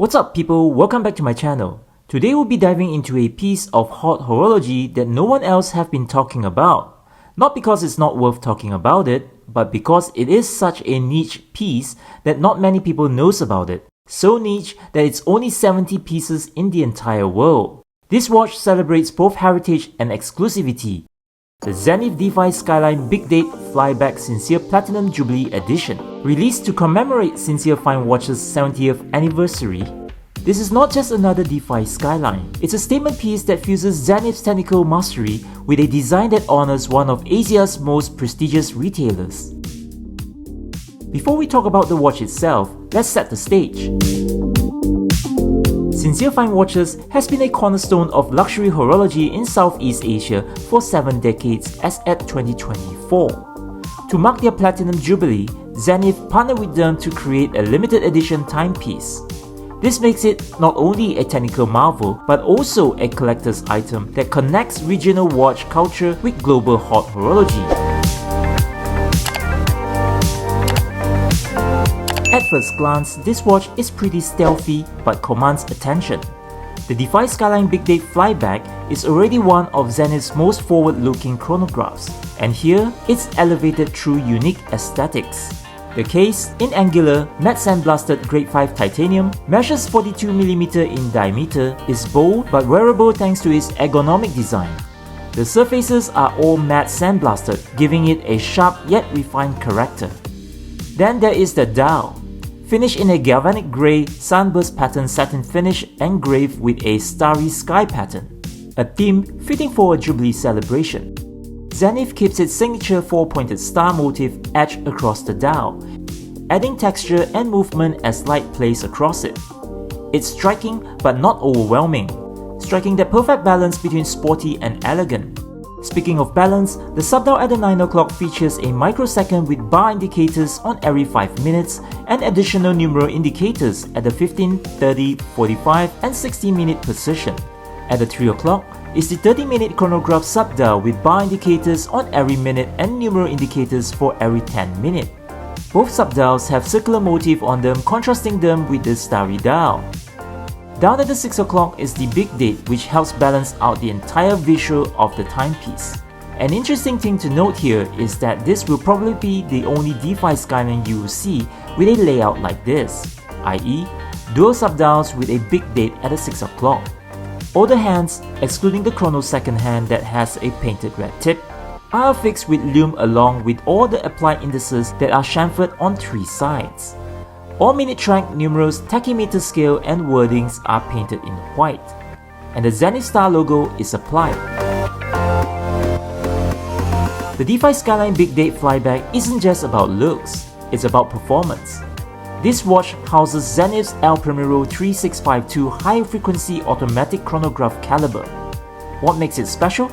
What's up people, welcome back to my channel. Today we'll be diving into a piece of hot horology that no one else have been talking about. Not because it's not worth talking about it, but because it is such a niche piece that not many people knows about it. So niche that it's only 70 pieces in the entire world. This watch celebrates both heritage and exclusivity. The Zenith Defy Skyline Big Date Flyback Sincere Platinum Jubilee Edition. Released to commemorate Sincere Fine Watch's 70th anniversary. This is not just another Defy Skyline, it's a statement piece that fuses Zenith's technical mastery with a design that honors one of Asia's most prestigious retailers. Before we talk about the watch itself, let's set the stage. Sincere Fine Watches has been a cornerstone of luxury horology in Southeast Asia for 7 decades as at 2024. To mark their Platinum Jubilee, Zenith partnered with them to create a limited edition timepiece. This makes it not only a technical marvel, but also a collector's item that connects regional watch culture with global hot horology. At first glance, this watch is pretty stealthy but commands attention. The Defy Skyline Big Date Flyback is already one of Zenith's most forward-looking chronographs, and here it's elevated through unique aesthetics. The case, in angular, matte sandblasted grade 5 titanium, measures 42mm in diameter, is bold but wearable thanks to its ergonomic design. The surfaces are all matte sandblasted, giving it a sharp yet refined character. Then there is the dial. Finished in a galvanic grey, sunburst pattern satin finish engraved with a starry sky pattern, a theme fitting for a Jubilee celebration. Zenith keeps its signature 4-pointed star motif etched across the dial, adding texture and movement as light plays across it. It's striking but not overwhelming, striking that perfect balance between sporty and elegant. Speaking of balance, the subdial at the 9 o'clock features a microsecond with bar indicators on every 5 minutes and additional numeral indicators at the 15, 30, 45 and 60-minute position. At the 3 o'clock is the 30-minute chronograph subdial with bar indicators on every minute and numeral indicators for every 10 minutes. Both subdials have circular motif on them, contrasting them with the starry dial. Down at the 6 o'clock is the Big Date, which helps balance out the entire visual of the timepiece. An interesting thing to note here is that this will probably be the only Defy Skyline you will see with a layout like this, i.e. dual subdials with a Big Date at the 6 o'clock. All the hands, excluding the chrono second hand that has a painted red tip, are affixed with lume along with all the applied indices that are chamfered on 3 sides. All minute track numerals, tachymeter scale and wordings are painted in white, and the Zenith Star logo is applied. The Defy Skyline Big Date Flyback isn't just about looks, it's about performance. This watch houses Zenith's El Primero 3652 high-frequency automatic chronograph caliber. What makes it special?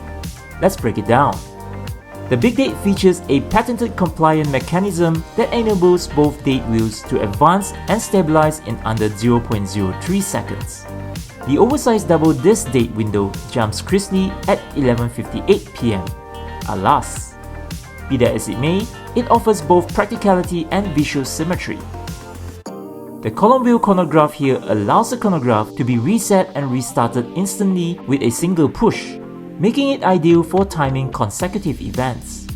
Let's break it down. The Big Date features a patented compliant mechanism that enables both date wheels to advance and stabilize in under 0.03 seconds. The oversized double disc date window jumps crisply at 11:58 PM. Alas! Be that as it may, it offers both practicality and visual symmetry. The column wheel chronograph here allows the chronograph to be reset and restarted instantly with a single push, making it ideal for timing consecutive events.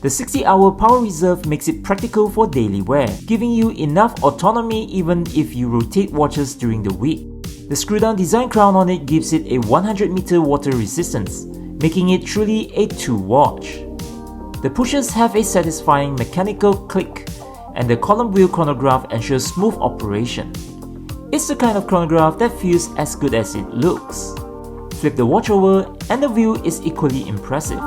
The 60-hour power reserve makes it practical for daily wear, giving you enough autonomy even if you rotate watches during the week. The screw-down design crown on it gives it a 100-meter water resistance, making it truly a 2 watch. The pushers have a satisfying mechanical click, and the column wheel chronograph ensures smooth operation. It's the kind of chronograph that feels as good as it looks. Flip the watch over and the view is equally impressive.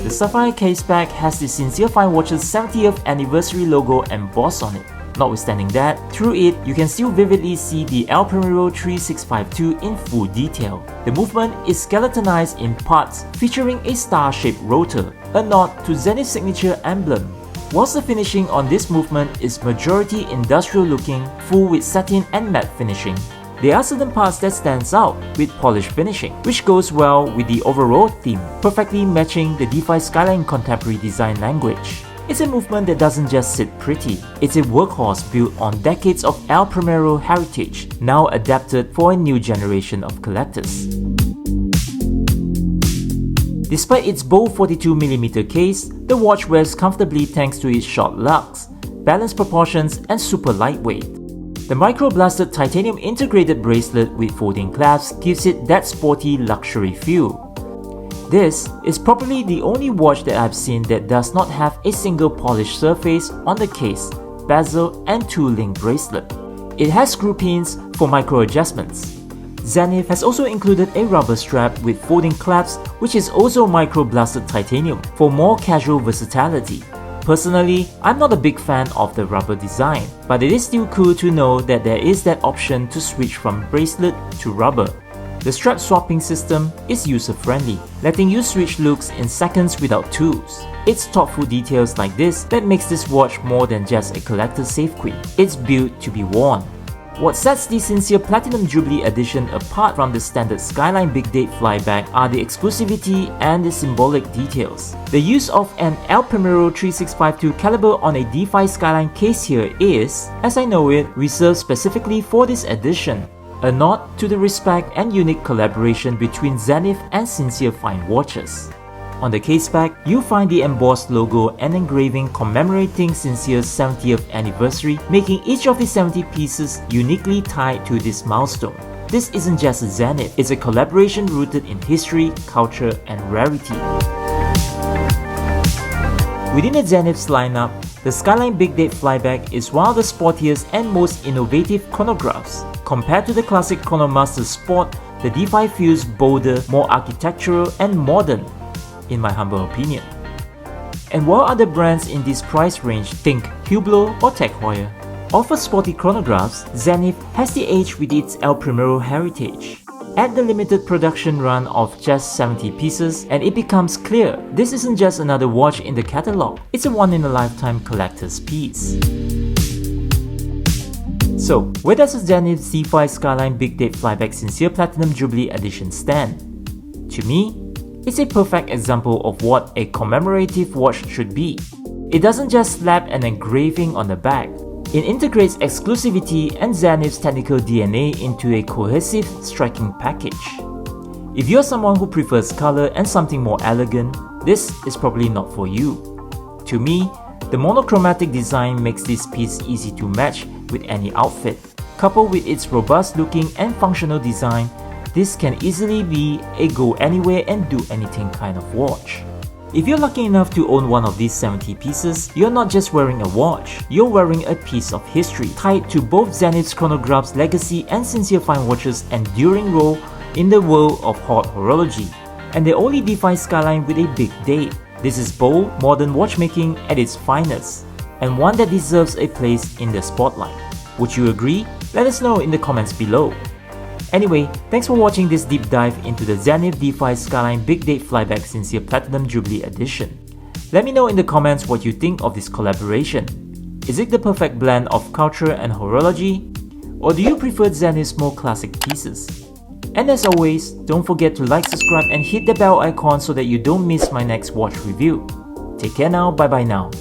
The Sapphire Caseback has the Sincere Fine Watch's 70th anniversary logo embossed on it. Notwithstanding that, through it, you can still vividly see the El Primero 3652 in full detail. The movement is skeletonized in parts featuring a star-shaped rotor, a nod to Zenith's signature emblem. Whilst the finishing on this movement is majority industrial looking, full with satin and matte finishing, there are certain parts that stands out with polished finishing, which goes well with the overall theme, perfectly matching the Defy Skyline contemporary design language. It's a movement that doesn't just sit pretty, it's a workhorse built on decades of El Primero heritage, now adapted for a new generation of collectors. Despite its bold 42mm case, the watch wears comfortably thanks to its short lugs, balanced proportions and super lightweight. The micro-blasted titanium integrated bracelet with folding clasps gives it that sporty luxury feel. This is probably the only watch that I've seen that does not have a single polished surface on the case, bezel and two-link bracelet. It has screw pins for micro adjustments. Zenith has also included a rubber strap with folding clasps which is also micro-blasted titanium for more casual versatility. Personally, I'm not a big fan of the rubber design, but it is still cool to know that there is that option to switch from bracelet to rubber. The strap swapping system is user-friendly, letting you switch looks in seconds without tools. It's thoughtful details like this that makes this watch more than just a collector's safe queen. It's built to be worn. What sets the Sincere Platinum Jubilee Edition apart from the standard Skyline Big Date Flyback are the exclusivity and the symbolic details. The use of an El Primero 3652 caliber on a Defy Skyline case here is, as I know it, reserved specifically for this edition. A nod to the respect and unique collaboration between Zenith and Sincere Fine Watches. On the caseback, you'll find the embossed logo and engraving commemorating Sincere's 70th anniversary, making each of the 70 pieces uniquely tied to this milestone. This isn't just a Zenith, it's a collaboration rooted in history, culture, and rarity. Within the Zenith's lineup, the Skyline Big Date Flyback is one of the sportiest and most innovative chronographs. Compared to the classic Chronomaster Sport, the Defy feels bolder, more architectural, and modern, in my humble opinion. And while other brands in this price range, think Hublot or Tag Heuer, offer sporty chronographs, Zenith has the edge with its El Primero heritage. Add the limited production run of just 70 pieces and it becomes clear this isn't just another watch in the catalogue, it's a one-in-a-lifetime collector's piece. So, where does the Zenith Defy Skyline Big Date Flyback Sincere Platinum Jubilee Edition stand? To me, it's a perfect example of what a commemorative watch should be. It doesn't just slap an engraving on the back. It integrates exclusivity and Zenith's technical DNA into a cohesive, striking package. If you're someone who prefers color and something more elegant, this is probably not for you. To me, the monochromatic design makes this piece easy to match with any outfit. Coupled with its robust looking and functional design, this can easily be a go anywhere and do anything kind of watch. If you're lucky enough to own one of these 70 pieces, you're not just wearing a watch, you're wearing a piece of history tied to both Zenith's chronograph's legacy and Sincere Fine Watches' enduring role in the world of haute horology. And the only Defy Skyline with a big date. This is bold, modern watchmaking at its finest, and one that deserves a place in the spotlight. Would you agree? Let us know in the comments below. Anyway, thanks for watching this deep dive into the Zenith Defy Skyline Big Date Flyback Sincere Platinum Jubilee Edition. Let me know in the comments what you think of this collaboration. Is it the perfect blend of culture and horology? Or do you prefer Zenith's more classic pieces? And as always, don't forget to like, subscribe and hit the bell icon so that you don't miss my next watch review. Take care now, bye bye now.